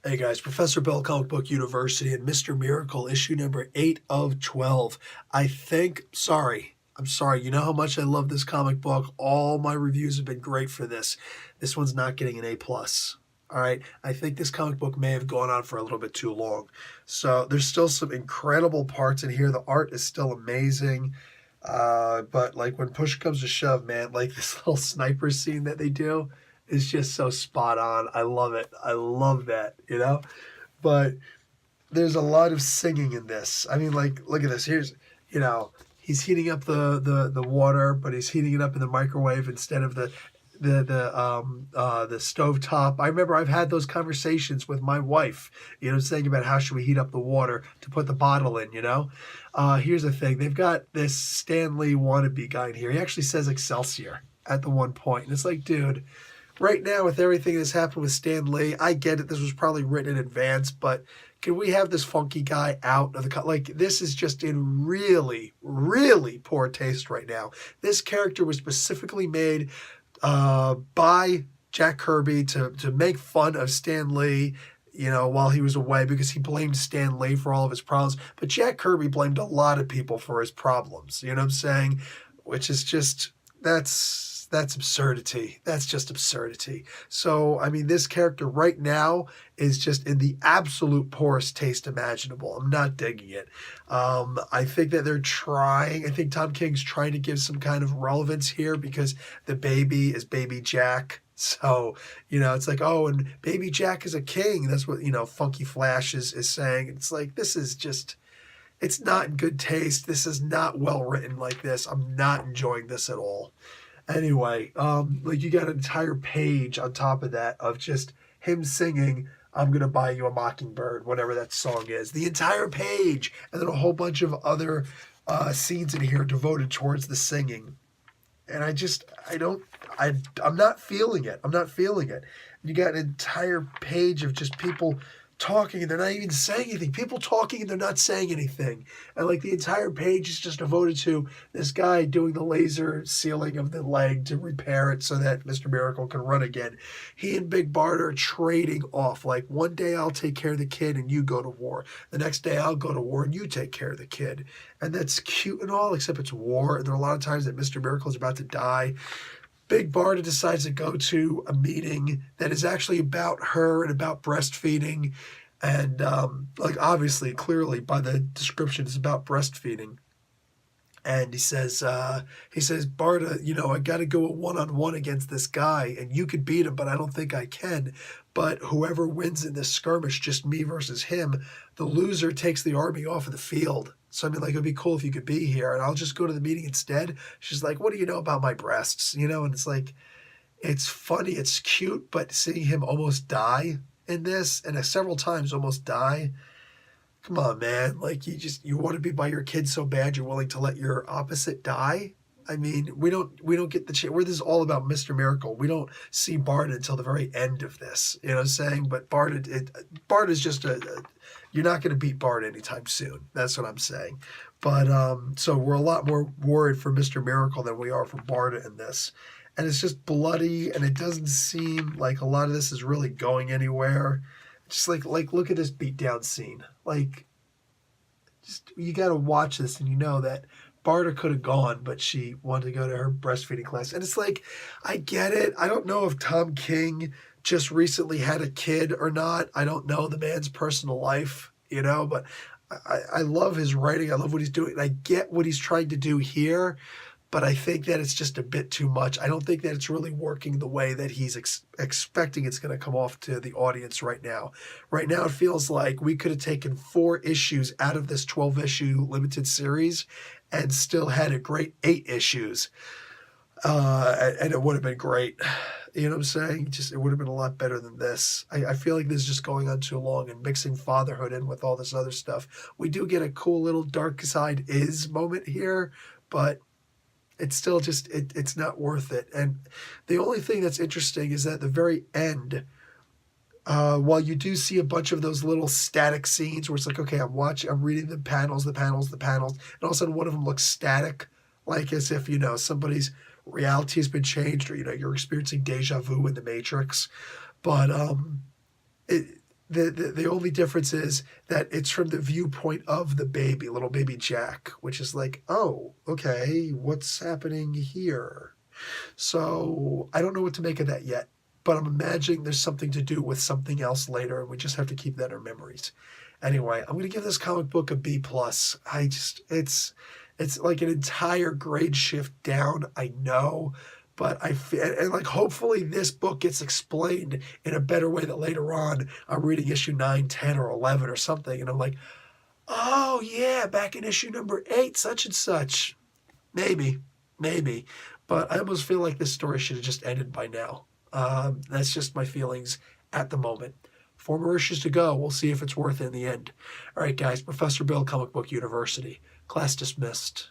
Hey guys, Professor Bell Comic Book University and Mr. Miracle issue number 8 of 12. I'm sorry. You know how much I love this comic book. All my reviews have been great for this. This one's not getting an A plus. All right. I think this comic book may have gone on for a little bit too long. So there's still some incredible parts in here. The art is still amazing. But like when push comes to shove, man, like this little sniper scene that they do is just so spot on. I love it. I love that. But there's a lot of singing in this. I mean, like, look at this. He's heating up the water, but he's heating it up in the microwave instead of the stove top. I remember I've had those conversations with my wife, saying about how should we heat up the water to put the bottle in. Here's the thing. They've got this Stan Lee wannabe guy in here. He actually says Excelsior at the one point. And it's like, dude, right now with everything that's happened with Stan Lee, I get it. This was probably written in advance, but can we have this funky guy out of the like? This is just in really, really poor taste right now. This character was specifically made by Jack Kirby to make fun of Stan Lee, while he was away because he blamed Stan Lee for all of his problems. But Jack Kirby blamed a lot of people for his problems. You know what I'm saying? Which is just that's absurdity. That's just absurdity. So, I mean, this character right now is just in the absolute poorest taste imaginable. I'm not digging it. I think that they're trying. I think Tom King's trying to give some kind of relevance here because the baby is Baby Jack. So, it's like, oh, and Baby Jack is a king. That's what, Funky Flash is saying. It's like, this is just, it's not in good taste. This is not well written like this. I'm not enjoying this at all. Anyway, like you got an entire page on top of that of just him singing, I'm gonna buy you a mockingbird, whatever that song is. The entire page, and then a whole bunch of other scenes in here devoted towards the singing. And I'm not feeling it. I'm not feeling it. You got an entire page of just people talking and they're not even saying anything. People talking and they're not saying anything. And like the entire page is just devoted to this guy doing the laser sealing of the leg to repair it so that Mr. Miracle can run again. He and Big Bart are trading off. Like one day I'll take care of the kid and you go to war. The next day I'll go to war and you take care of the kid. And that's cute and all, except it's war. And there are a lot of times that Mr. Miracle is about to die. Big Barda decides to go to a meeting that is actually about her and about breastfeeding. And like obviously, clearly by the description, it's about breastfeeding. And he says, Barda, I got to go a one-on-one against this guy, and you could beat him, but I don't think I can. But whoever wins in this skirmish, just me versus him, the loser takes the army off of the field. So I mean, like, it'd be cool if you could be here, and I'll just go to the meeting instead. She's like, what do you know about my breasts? And it's like, it's funny, it's cute, but seeing him almost die in this, and several times almost die. Come on, man. Like you want to be by your kid so bad you're willing to let your opposite die? I mean, we don't get the chance. This is all about Mr. Miracle. We don't see Bart until the very end of this. You know what I'm saying? But Bart is just you're not going to beat Bart anytime soon. That's what I'm saying. But so we're a lot more worried for Mr. Miracle than we are for Bart in this. And it's just bloody, and it doesn't seem like a lot of this is really going anywhere. Just like look at this beatdown scene. Like, just you got to watch this and you know that Barda could have gone, but she wanted to go to her breastfeeding class. And it's like, I get it. I don't know if Tom King just recently had a kid or not. I don't know the man's personal life, but I love his writing. I love what he's doing. And I get what he's trying to do here. But I think that it's just a bit too much. I don't think that it's really working the way that he's expecting it's going to come off to the audience right now. Right now, it feels like we could have taken 4 issues out of this 12-issue limited series and still had a great 8 issues. And it would have been great. You know what I'm saying? Just it would have been a lot better than this. I feel like this is just going on too long and mixing fatherhood in with all this other stuff. We do get a cool little dark side is moment here, but it's still just, it's not worth it. And the only thing that's interesting is that at the very end, while you do see a bunch of those little static scenes where it's like, okay, I'm reading the panels, and all of a sudden one of them looks static, like as if, somebody's reality has been changed or, you're experiencing deja vu in the Matrix. But the only difference is that it's from the viewpoint of the baby, little baby Jack, which is like, oh, okay, what's happening here? So I don't know what to make of that yet, but I'm imagining there's something to do with something else later, and we just have to keep that in our memories. Anyway, I'm going to give this comic book a B plus. It's like an entire grade shift down. I know, but I feel, and like hopefully this book gets explained in a better way that later on I'm reading issue 9, 10, or 11 or something, and I'm like, oh yeah, back in issue number 8, such and such. Maybe, but I almost feel like this story should have just ended by now. That's just my feelings at the moment. 4 more issues to go. We'll see if it's worth it in the end. All right, guys. Professor Bill, Comic Book University. Class dismissed.